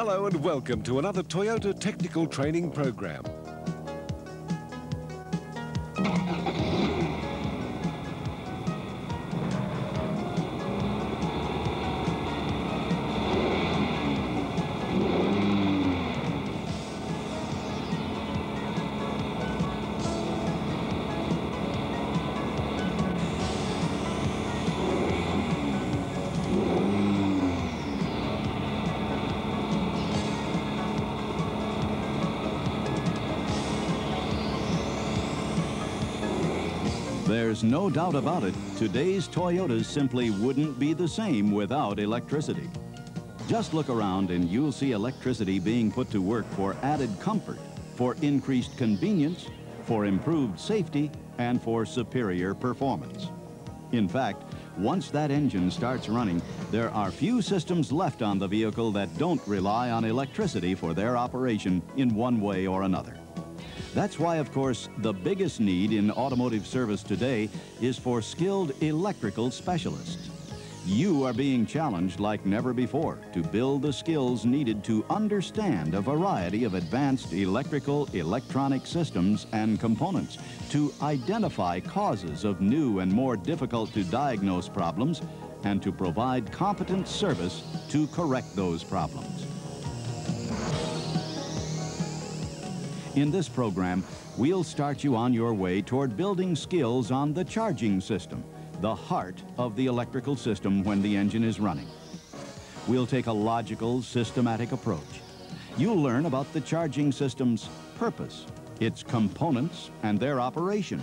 Hello and welcome to another Toyota Technical Training Program. There's no doubt about it, today's Toyotas simply wouldn't be the same without electricity. Just look around and you'll see electricity being put to work for added comfort, for increased convenience, for improved safety, and for superior performance. In fact, once that engine starts running, there are few systems left on the vehicle that don't rely on electricity for their operation in one way or another. That's why, of course, the biggest need in automotive service today is for skilled electrical specialists. You are being challenged like never before to build the skills needed to understand a variety of advanced electrical, electronic systems and components, to identify causes of new and more difficult to diagnose problems, and to provide competent service to correct those problems. In this program, we'll start you on your way toward building skills on the charging system, the heart of the electrical system when the engine is running. We'll take a logical, systematic approach. You'll learn about the charging system's purpose, its components and their operation,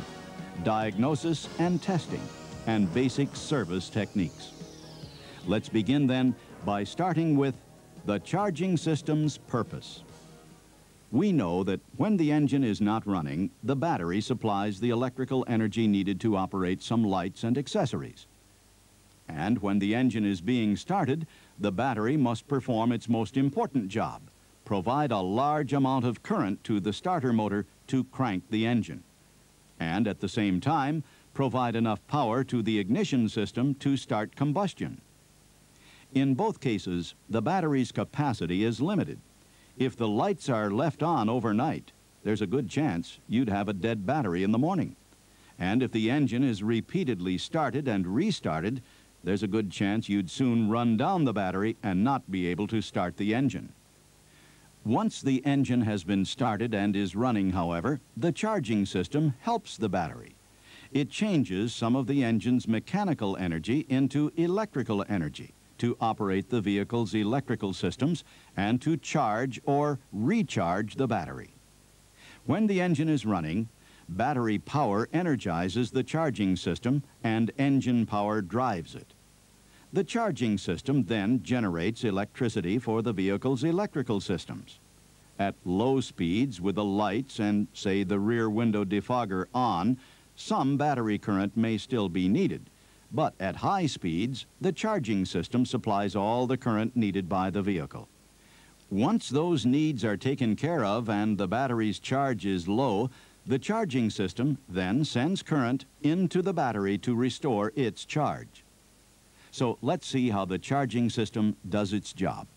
diagnosis and testing, and basic service techniques. Let's begin then by starting with the charging system's purpose. We know that when the engine is not running, the battery supplies the electrical energy needed to operate some lights and accessories. And when the engine is being started, the battery must perform its most important job, provide a large amount of current to the starter motor to crank the engine, and at the same time, provide enough power to the ignition system to start combustion. In both cases, the battery's capacity is limited. If the lights are left on overnight, there's a good chance you'd have a dead battery in the morning. And if the engine is repeatedly started and restarted, there's a good chance you'd soon run down the battery and not be able to start the engine. Once the engine has been started and is running, however, the charging system helps the battery. It changes some of the engine's mechanical energy into electrical energy to operate the vehicle's electrical systems and to charge or recharge the battery. When the engine is running, battery power energizes the charging system and engine power drives it. The charging system then generates electricity for the vehicle's electrical systems. At low speeds with the lights and, say, the rear window defogger on, some battery current may still be needed. But at high speeds, the charging system supplies all the current needed by the vehicle. Once those needs are taken care of and the battery's charge is low, the charging system then sends current into the battery to restore its charge. So let's see how the charging system does its job.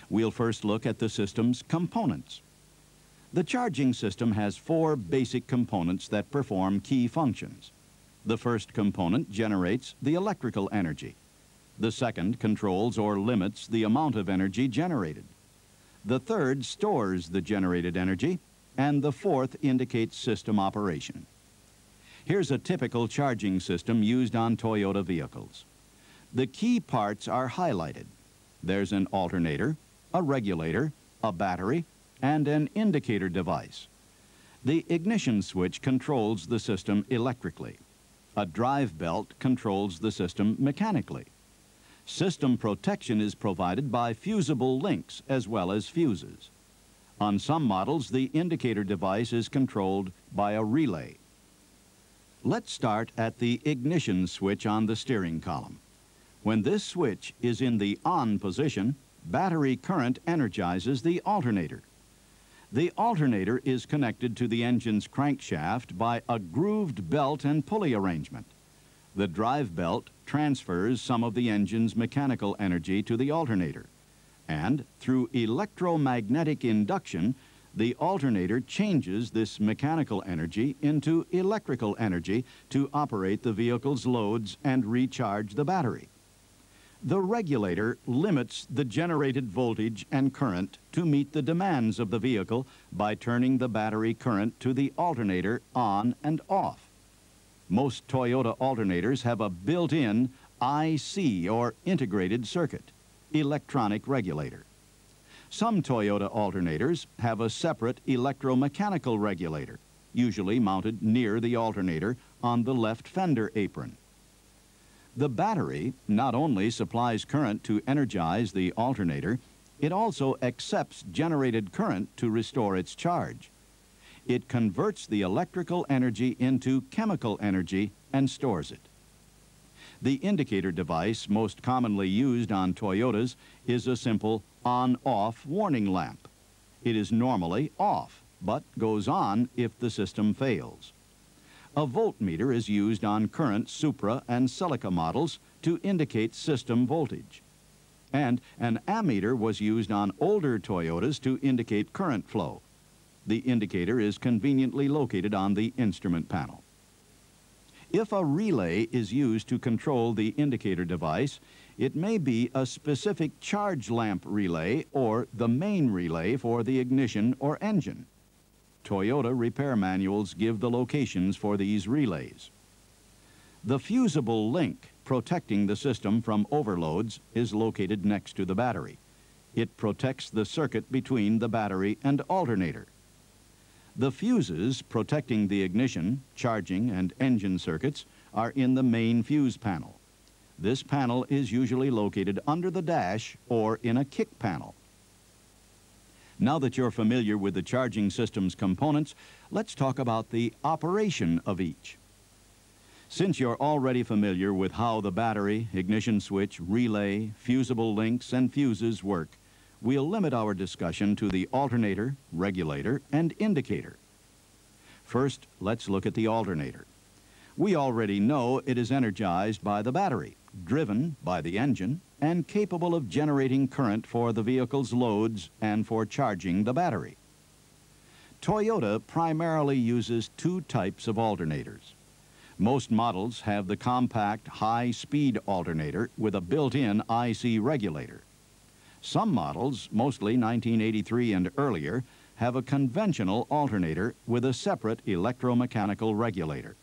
We'll first look at the system's components. The charging system has four basic components that perform key functions. The first component generates the electrical energy. The second controls or limits the amount of energy generated. The third stores the generated energy, and the fourth indicates system operation. Here's a typical charging system used on Toyota vehicles. The key parts are highlighted. There's an alternator, a regulator, a battery, and an indicator device. The ignition switch controls the system electrically. A drive belt controls the system mechanically. System protection is provided by fusible links as well as fuses. On some models, the indicator device is controlled by a relay. Let's start at the ignition switch on the steering column. When this switch is in the on position, battery current energizes the alternator. The alternator is connected to the engine's crankshaft by a grooved belt and pulley arrangement. The drive belt transfers some of the engine's mechanical energy to the alternator, And through electromagnetic induction, the alternator changes this mechanical energy into electrical energy to operate the vehicle's loads and recharge the battery. The regulator limits the generated voltage and current to meet the demands of the vehicle by turning the battery current to the alternator on and off. Most Toyota alternators have a built-in IC, or integrated circuit, electronic regulator. Some Toyota alternators have a separate electromechanical regulator, usually mounted near the alternator on the left fender apron. The battery not only supplies current to energize the alternator, it also accepts generated current to restore its charge. It converts the electrical energy into chemical energy and stores it. The indicator device most commonly used on Toyotas is a simple on-off warning lamp. It is normally off, but goes on if the system fails. A voltmeter is used on current Supra and Celica models to indicate system voltage. And an ammeter was used on older Toyotas to indicate current flow. The indicator is conveniently located on the instrument panel. If a relay is used to control the indicator device, it may be a specific charge lamp relay or the main relay for the ignition or engine. Toyota repair manuals give the locations for these relays. The fusible link protecting the system from overloads is located next to the battery. It protects the circuit between the battery and alternator. The fuses protecting the ignition, charging, and engine circuits are in the main fuse panel. This panel is usually located under the dash or in a kick panel. Now that you're familiar with the charging system's components, let's talk about the operation of each. Since you're already familiar with how the battery, ignition switch, relay, fusible links, and fuses work, we'll limit our discussion to the alternator, regulator, and indicator. First, let's look at the alternator. We already know it is energized by the battery, driven by the engine, and capable of generating current for the vehicle's loads and for charging the battery. Toyota primarily uses two types of alternators. Most models have the compact high-speed alternator with a built-in IC regulator. Some models, mostly 1983 and earlier, have a conventional alternator with a separate electromechanical regulator.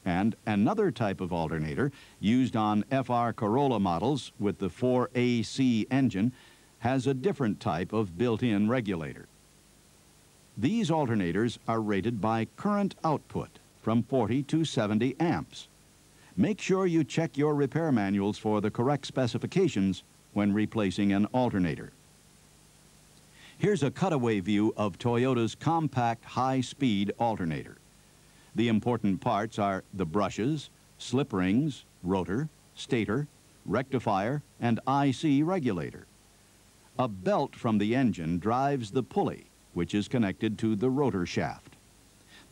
And another type of alternator, used on FR Corolla models with the 4AC engine, has a different type of built-in regulator. These alternators are rated by current output from 40 to 70 amps. Make sure you check your repair manuals for the correct specifications when replacing an alternator. Here's a cutaway view of Toyota's compact high-speed alternator. The important parts are the brushes, slip rings, rotor, stator, rectifier, and IC regulator. A belt from the engine drives the pulley, which is connected to the rotor shaft.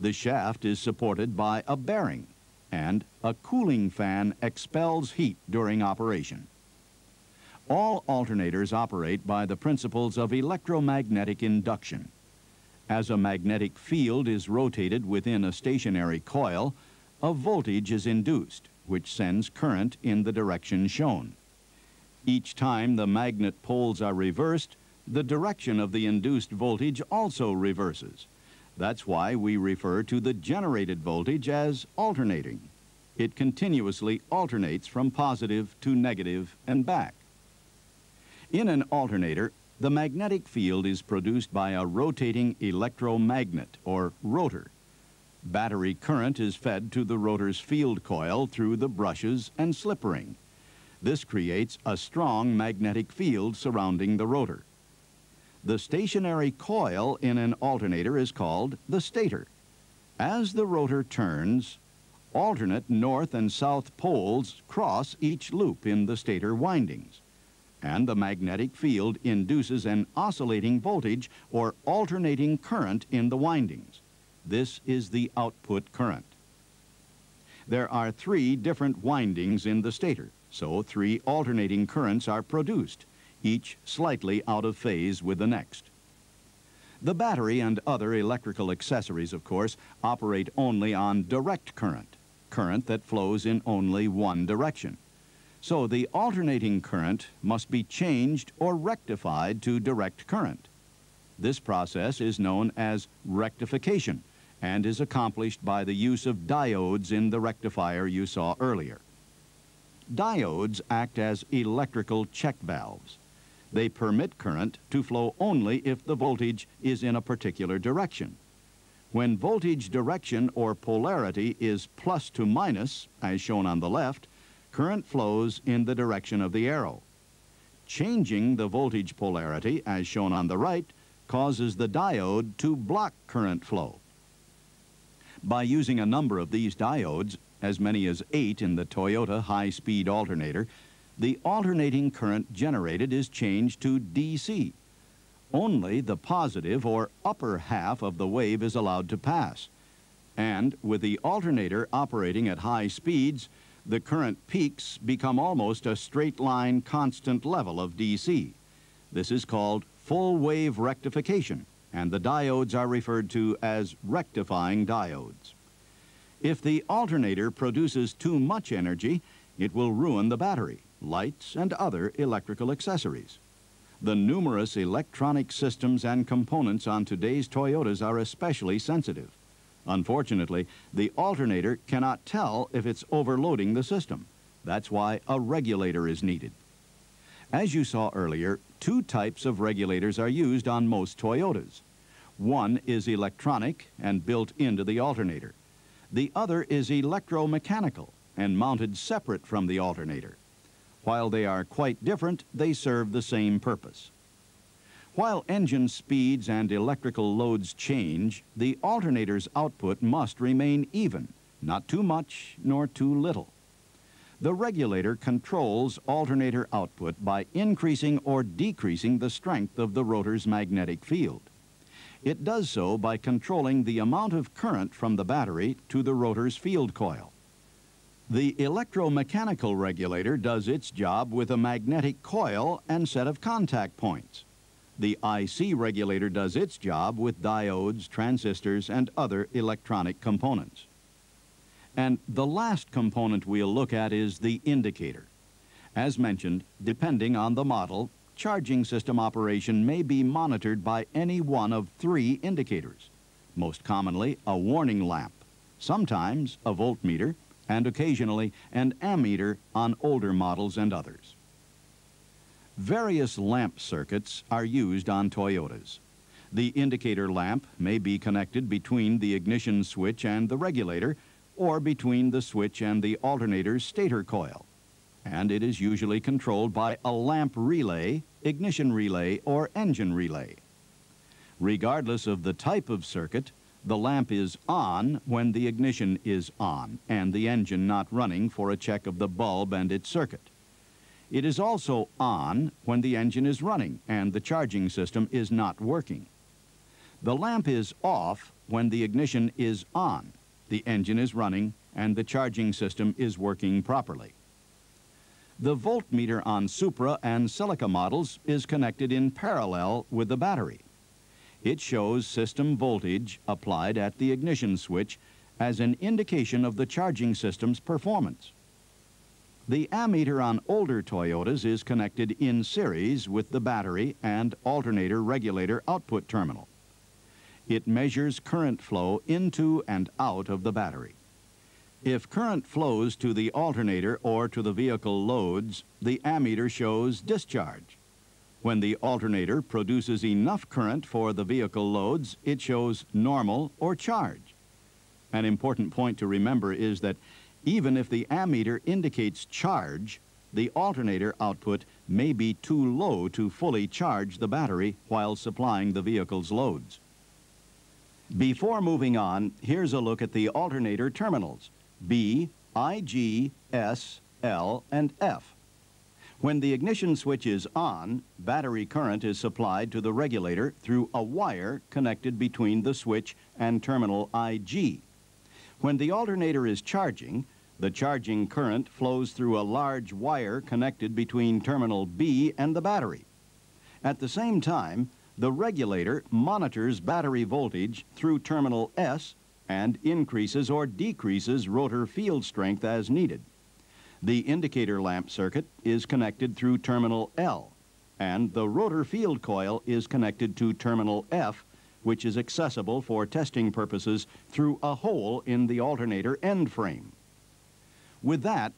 The shaft is supported by a bearing, and a cooling fan expels heat during operation. All alternators operate by the principles of electromagnetic induction. As a magnetic field is rotated within a stationary coil, a voltage is induced, which sends current in the direction shown. Each time the magnet poles are reversed, the direction of the induced voltage also reverses. That's why we refer to the generated voltage as alternating. It continuously alternates from positive to negative and back. In an alternator, the magnetic field is produced by a rotating electromagnet, or rotor. Battery current is fed to the rotor's field coil through the brushes and slip ring. This creates a strong magnetic field surrounding the rotor. The stationary coil in an alternator is called the stator. As the rotor turns, alternate north and south poles cross each loop in the stator windings, and the magnetic field induces an oscillating voltage or alternating current in the windings. This is the output current. There are 3 different windings in the stator, so 3 alternating currents are produced, each slightly out of phase with the next. The battery and other electrical accessories, of course, operate only on direct current, current that flows in only one direction. So the alternating current must be changed or rectified to direct current. This process is known as rectification and is accomplished by the use of diodes in the rectifier you saw earlier. Diodes act as electrical check valves. They permit current to flow only if the voltage is in a particular direction. When voltage direction or polarity is plus to minus, as shown on the left, current flows in the direction of the arrow. Changing the voltage polarity, as shown on the right, causes the diode to block current flow. By using a number of these diodes, as many as 8 in the Toyota high-speed alternator, the alternating current generated is changed to DC. Only the positive or upper half of the wave is allowed to pass. And with the alternator operating at high speeds, the current peaks become almost a straight line constant level of DC. This is called full wave rectification, and the diodes are referred to as rectifying diodes. If the alternator produces too much energy, it will ruin the battery, lights, and other electrical accessories. The numerous electronic systems and components on today's Toyotas are especially sensitive. Unfortunately, the alternator cannot tell if it's overloading the system. That's why a regulator is needed. As you saw earlier, 2 types of regulators are used on most Toyotas. One is electronic and built into the alternator. The other is electromechanical and mounted separate from the alternator. While they are quite different, they serve the same purpose. While engine speeds and electrical loads change, the alternator's output must remain even, not too much nor too little. The regulator controls alternator output by increasing or decreasing the strength of the rotor's magnetic field. It does so by controlling the amount of current from the battery to the rotor's field coil. The electromechanical regulator does its job with a magnetic coil and set of contact points. The IC regulator does its job with diodes, transistors, and other electronic components. And the last component we'll look at is the indicator. As mentioned, depending on the model, charging system operation may be monitored by any one of 3 indicators. Most commonly, a warning lamp, sometimes a voltmeter, and occasionally an ammeter on older models and others. Various lamp circuits are used on Toyotas. The indicator lamp may be connected between the ignition switch and the regulator, or between the switch and the alternator's stator coil. And it is usually controlled by a lamp relay, ignition relay, or engine relay. Regardless of the type of circuit, the lamp is on when the ignition is on and the engine not running for a check of the bulb and its circuit. It is also on when the engine is running and the charging system is not working. The lamp is off when the ignition is on, the engine is running, and the charging system is working properly. The voltmeter on Supra and Celica models is connected in parallel with the battery. It shows system voltage applied at the ignition switch as an indication of the charging system's performance. The ammeter on older Toyotas is connected in series with the battery and alternator regulator output terminal. It measures current flow into and out of the battery. If current flows to the alternator or to the vehicle loads, the ammeter shows discharge. When the alternator produces enough current for the vehicle loads, it shows normal or charge. An important point to remember is that even if the ammeter indicates charge, the alternator output may be too low to fully charge the battery while supplying the vehicle's loads. Before moving on, here's a look at the alternator terminals, B, I, G, S, L, and F. When the ignition switch is on, battery current is supplied to the regulator through a wire connected between the switch and terminal IG. When the alternator is charging, the charging current flows through a large wire connected between terminal B and the battery, At the same time, the regulator monitors battery voltage through terminal S and increases or decreases rotor field strength as needed. The indicator lamp circuit is connected through terminal L, and the rotor field coil is connected to terminal F, which is accessible for testing purposes through a hole in the alternator end frame. With that,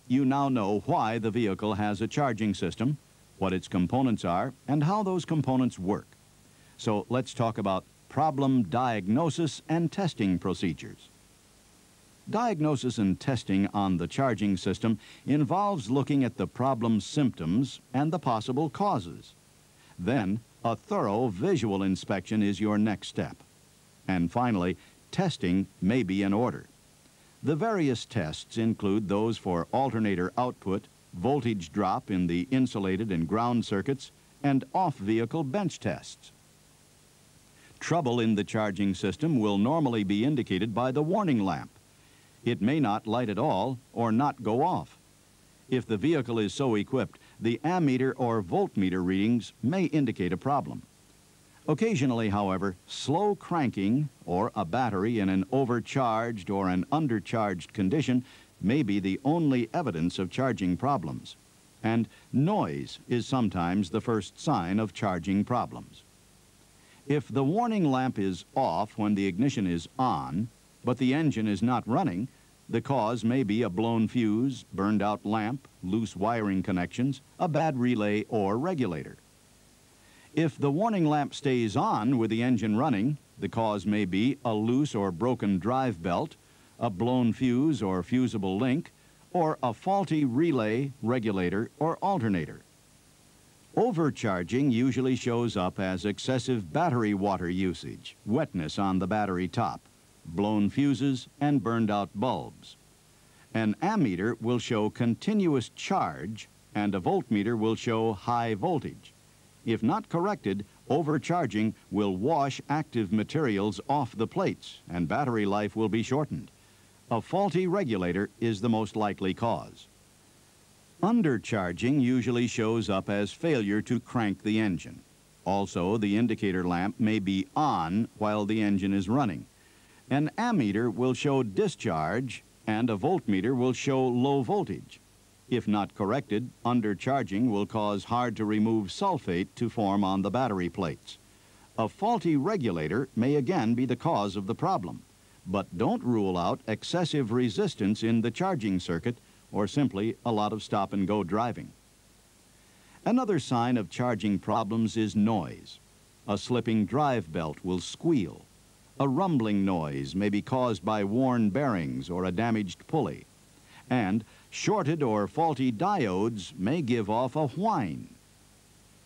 you now know why the vehicle has a charging system, what its components are, and how those components work. So let's talk about problem diagnosis and testing procedures. Diagnosis and testing on the charging system involves looking at the problem symptoms and the possible causes. Then, a thorough visual inspection is your next step. And finally, testing may be in order. The various tests include those for alternator output, voltage drop in the insulated and ground circuits, and off-vehicle bench tests. Trouble in the charging system will normally be indicated by the warning lamp. It may not light at all or not go off. If the vehicle is so equipped, the ammeter or voltmeter readings may indicate a problem. Occasionally, however, slow cranking or a battery in an overcharged or an undercharged condition may be the only evidence of charging problems. And noise is sometimes the first sign of charging problems. If the warning lamp is off when the ignition is on, but the engine is not running, the cause may be a blown fuse, burned out lamp, loose wiring connections, a bad relay or regulator. If the warning lamp stays on with the engine running, the cause may be a loose or broken drive belt, a blown fuse or fusible link, or a faulty relay, regulator, or alternator. Overcharging usually shows up as excessive battery water usage, wetness on the battery top, blown fuses, and burned out bulbs. An ammeter will show continuous charge, and a voltmeter will show high voltage. If not corrected, overcharging will wash active materials off the plates, and battery life will be shortened. A faulty regulator is the most likely cause. Undercharging usually shows up as failure to crank the engine. Also, the indicator lamp may be on while the engine is running. An ammeter will show discharge, and a voltmeter will show low voltage. If not corrected, undercharging will cause hard-to-remove sulfate to form on the battery plates. A faulty regulator may again be the cause of the problem, but don't rule out excessive resistance in the charging circuit or simply a lot of stop-and-go driving. Another sign of charging problems is noise. A slipping drive belt will squeal. A rumbling noise may be caused by worn bearings or a damaged pulley. And shorted or faulty diodes may give off a whine.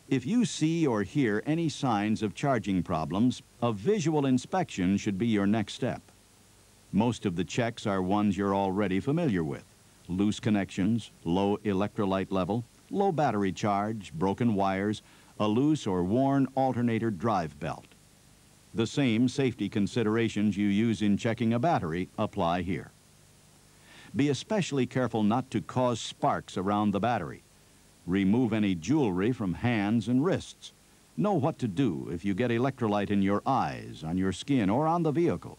If you see or hear any signs of charging problems, a visual inspection should be your next step. Most of the checks are ones you're already familiar with: loose connections, low electrolyte level, low battery charge, broken wires, a loose or worn alternator drive belt. The same safety considerations you use in checking a battery apply here. Be especially careful not to cause sparks around the battery. Remove any jewelry from hands and wrists. Know what to do if you get electrolyte in your eyes, on your skin, or on the vehicle.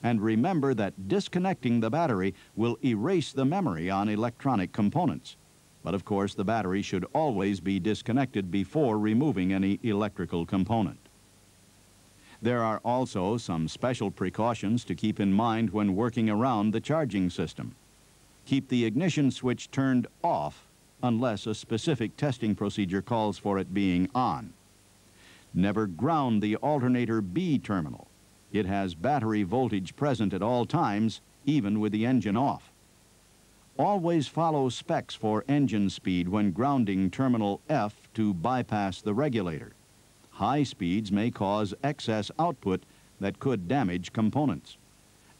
And remember that disconnecting the battery will erase the memory on electronic components. But of course, the battery should always be disconnected before removing any electrical component. There are also some special precautions to keep in mind when working around the charging system. Keep the ignition switch turned off unless a specific testing procedure calls for it being on. Never ground the alternator B terminal. It has battery voltage present at all times, even with the engine off. Always follow specs for engine speed when grounding terminal F to bypass the regulator. High speeds may cause excess output that could damage components.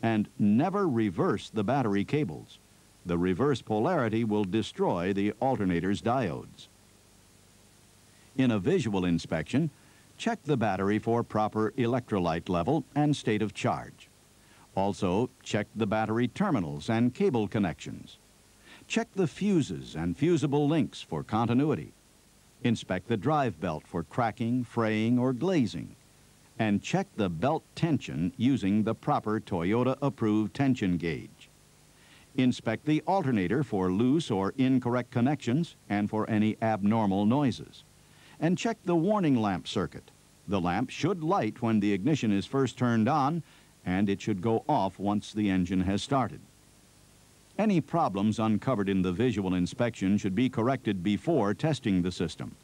And never reverse the battery cables. The reverse polarity will destroy the alternator's diodes. In a visual inspection, check the battery for proper electrolyte level and state of charge. Also, check the battery terminals and cable connections. Check the fuses and fusible links for continuity. Inspect the drive belt for cracking, fraying, or glazing. And check the belt tension using the proper Toyota-approved tension gauge. Inspect the alternator for loose or incorrect connections and for any abnormal noises. And check the warning lamp circuit. The lamp should light when the ignition is first turned on, and it should go off once the engine has started. Any problems uncovered in the visual inspection should be corrected before testing the system.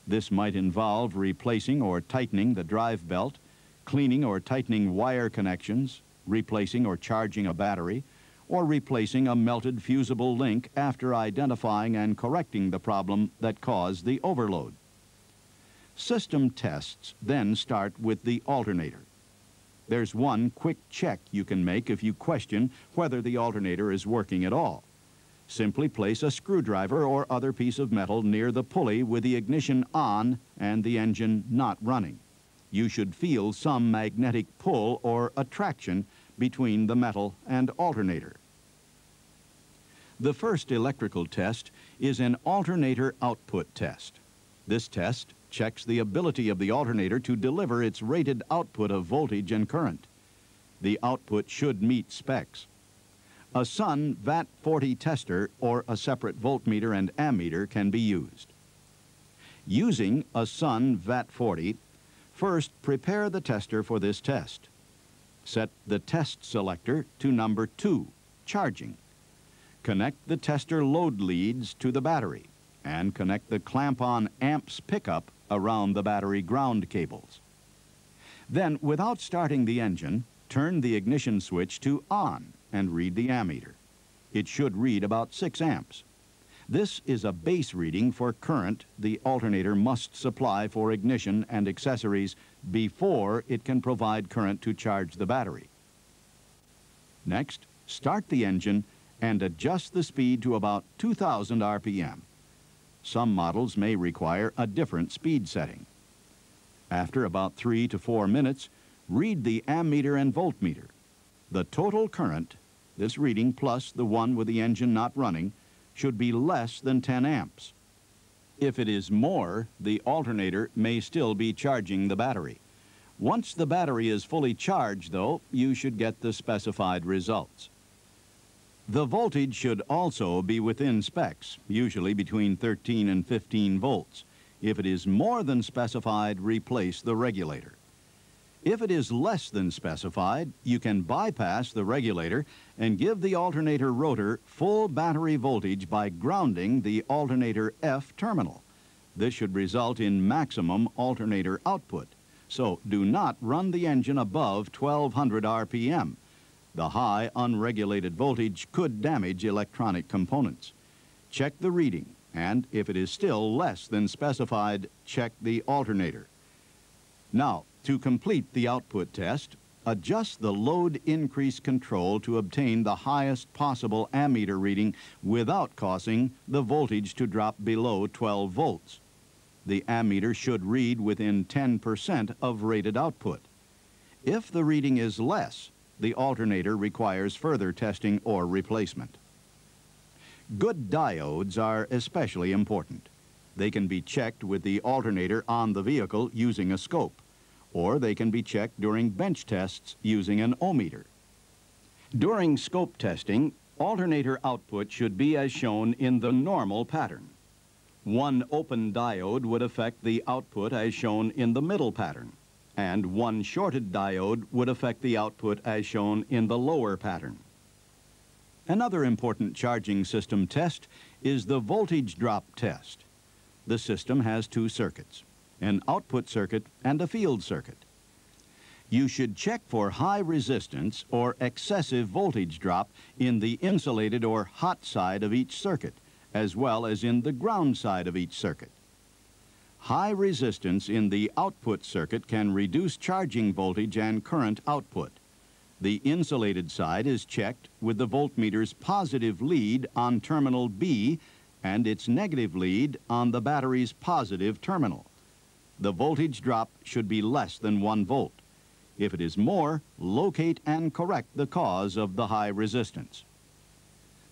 This might involve replacing or tightening the drive belt, cleaning or tightening wire connections, replacing or charging a battery, or replacing a melted fusible link after identifying and correcting the problem that caused the overload. System tests then start with the alternator. There's one quick check you can make if you question whether the alternator is working at all. Simply place a screwdriver or other piece of metal near the pulley with the ignition on and the engine not running. You should feel some magnetic pull or attraction between the metal and alternator. The first electrical test is an alternator output test. This test checks the ability of the alternator to deliver its rated output of voltage and current. The output should meet specs. A Sun VAT40 tester or a separate voltmeter and ammeter can be used. Using a Sun VAT40, first prepare the tester for this test. Set the test selector to number 2, charging. Connect the tester load leads to the battery and connect the clamp-on amps pickup around the battery ground cables. Then, without starting the engine, turn the ignition switch to on and read the ammeter. It should read about 6 amps. This is a base reading for current the alternator must supply for ignition and accessories before it can provide current to charge the battery. Next, start the engine and adjust the speed to about 2,000 RPM. Some models may require a different speed setting. After about 3 to 4 minutes, read the ammeter and voltmeter. The total current, this reading plus the one with the engine not running, should be less than 10 amps. If it is more, the alternator may still be charging the battery. Once the battery is fully charged, though, you should get the specified results. The voltage should also be within specs, usually between 13 and 15 volts. If it is more than specified, replace the regulator. If it is less than specified, you can bypass the regulator and give the alternator rotor full battery voltage by grounding the alternator F terminal. This should result in maximum alternator output. So do not run the engine above 1200 RPM. The high unregulated voltage could damage electronic components. Check the reading, and if it is still less than specified, check the alternator. Now, to complete the output test, adjust the load increase control to obtain the highest possible ammeter reading without causing the voltage to drop below 12 volts. The ammeter should read within 10% of rated output. If the reading is less, the alternator requires further testing or replacement. Good diodes are especially important. They can be checked with the alternator on the vehicle using a scope, or they can be checked during bench tests using an ohmmeter. During scope testing, alternator output should be as shown in the normal pattern. One open diode would affect the output as shown in the middle pattern, and one shorted diode would affect the output as shown in the lower pattern. Another important charging system test is the voltage drop test. The system has 2 circuits, an output circuit and a field circuit. You should check for high resistance or excessive voltage drop in the insulated or hot side of each circuit, as well as in the ground side of each circuit. High resistance in the output circuit can reduce charging voltage and current output. The insulated side is checked with the voltmeter's positive lead on terminal B and its negative lead on the battery's positive terminal. The voltage drop should be less than 1 volt. If it is more, locate and correct the cause of the high resistance.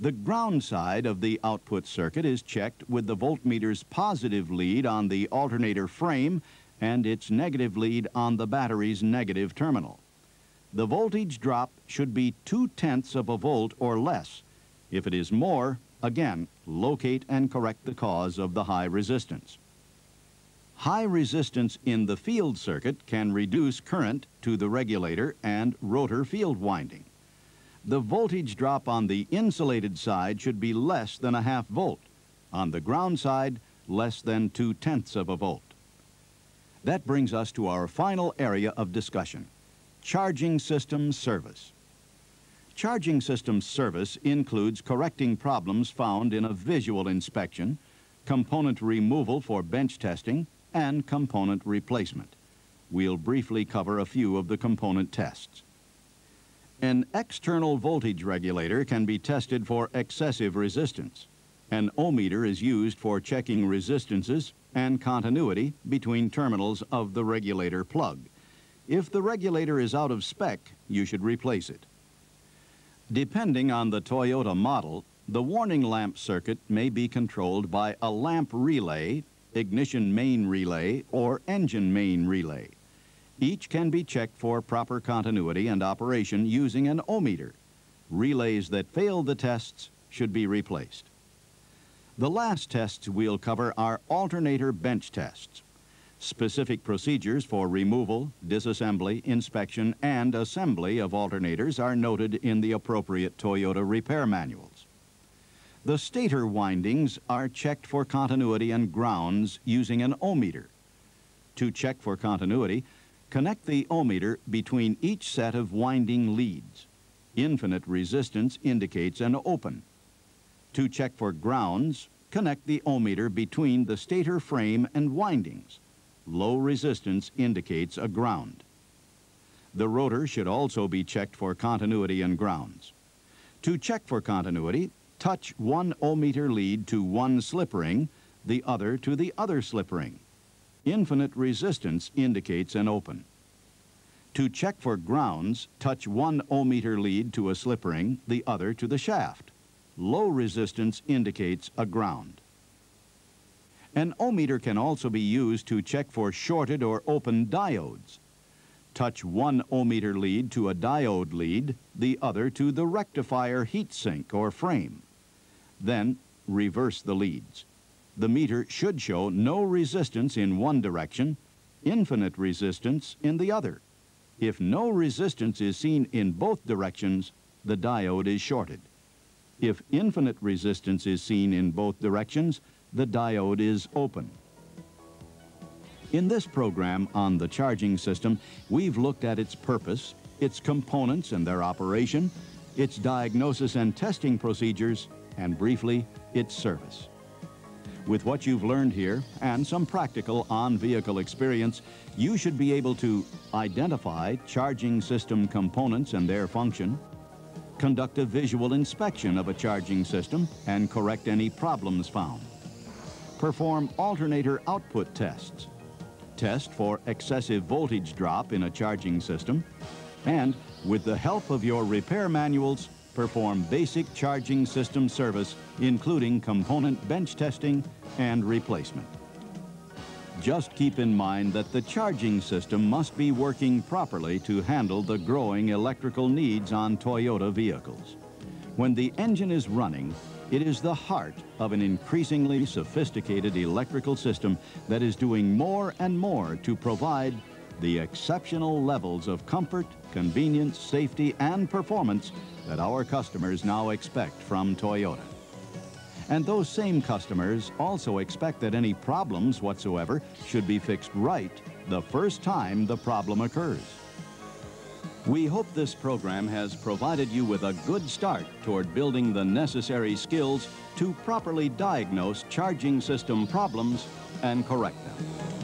The ground side of the output circuit is checked with the voltmeter's positive lead on the alternator frame and its negative lead on the battery's negative terminal. The voltage drop should be 0.2 of a volt or less. If it is more, again, locate and correct the cause of the high resistance. High resistance in the field circuit can reduce current to the regulator and rotor field winding. The voltage drop on the insulated side should be less than 0.5 volt. On the ground side, less than 0.2 of a volt. That brings us to our final area of discussion, charging system service. Charging system service includes correcting problems found in a visual inspection, component removal for bench testing, and component replacement. We'll briefly cover a few of the component tests. An external voltage regulator can be tested for excessive resistance. An ohmmeter is used for checking resistances and continuity between terminals of the regulator plug. If the regulator is out of spec, you should replace it. Depending on the Toyota model, the warning lamp circuit may be controlled by a lamp relay, ignition main relay, or engine main relay. Each can be checked for proper continuity and operation using an ohmmeter. Relays that fail the tests should be replaced. The last tests we'll cover are alternator bench tests. Specific procedures for removal, disassembly, inspection, and assembly of alternators are noted in the appropriate Toyota repair manuals. The stator windings are checked for continuity and grounds using an ohmmeter. To check for continuity, connect the ohmmeter between each set of winding leads. Infinite resistance indicates an open. To check for grounds, connect the ohmmeter between the stator frame and windings. Low resistance indicates a ground. The rotor should also be checked for continuity and grounds. To check for continuity, touch one ohmmeter lead to one slip ring, the other to the other slip ring. Infinite resistance indicates an open. To check for grounds, touch one ohmmeter lead to a slip ring, the other to the shaft. Low resistance indicates a ground. An ohmmeter can also be used to check for shorted or open diodes. Touch one ohmmeter lead to a diode lead, the other to the rectifier heatsink or frame. Then reverse the leads. The meter should show no resistance in one direction, infinite resistance in the other. If no resistance is seen in both directions, the diode is shorted. If infinite resistance is seen in both directions, the diode is open. In this program on the charging system, we've looked at its purpose, its components and their operation, its diagnosis and testing procedures, and briefly, its service. With what you've learned here and some practical on-vehicle experience, you should be able to identify charging system components and their function, conduct a visual inspection of a charging system and correct any problems found, perform alternator output tests, test for excessive voltage drop in a charging system, and with the help of your repair manuals, perform basic charging system service, including component bench testing and replacement. Just keep in mind that the charging system must be working properly to handle the growing electrical needs on Toyota vehicles. When the engine is running, it is the heart of an increasingly sophisticated electrical system that is doing more and more to provide the exceptional levels of comfort, convenience, safety, and performance that our customers now expect from Toyota. And those same customers also expect that any problems whatsoever should be fixed right the first time the problem occurs. We hope this program has provided you with a good start toward building the necessary skills to properly diagnose charging system problems and correct them.